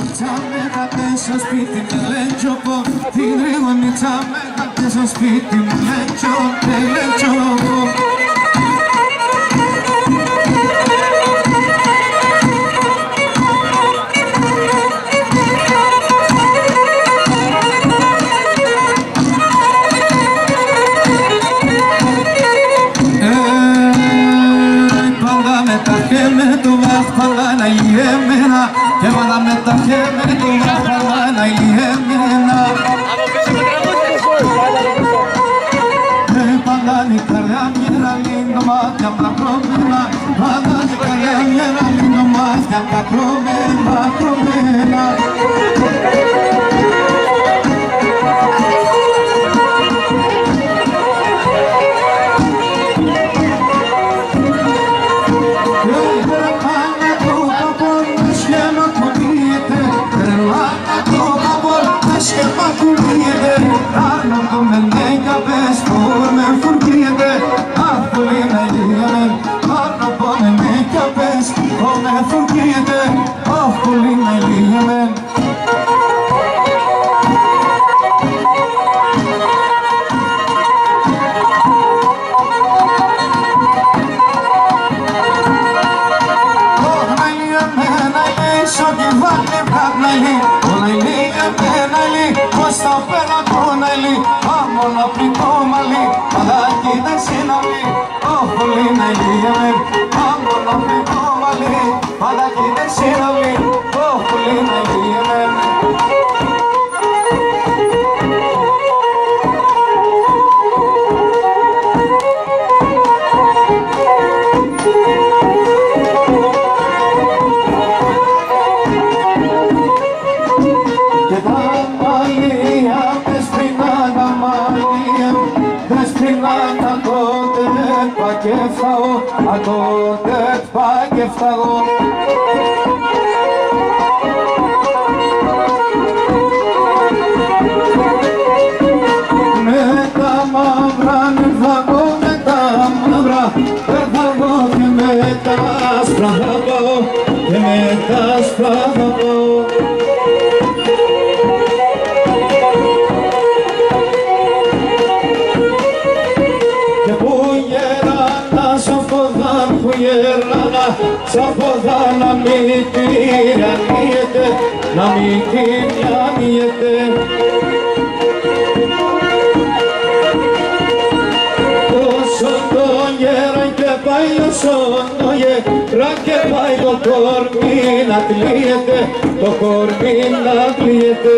Στο σπίτι μου λέντσοπο, την ρίγονιτσα με στο σπίτι μου λέντσοπο. Πάντα με τα χέμε του βαχπαλά να γεμένα και πάντα με τα χέμε του βαχπαλά να γεμένα. Πάντα η καρδιά μοιέρα λίγο μάτια απ' τα κρόμμενα, πάντα η καρδιά μοιέρα λίγο μάτια απ' τα κρόμμενα. να μην τυραννιέται, να μην τυραννιέται. Όσο το γέρα και πάει, όσο το γέρα και πάει, το κορμί να κλείεται, το κορμί να κλείεται.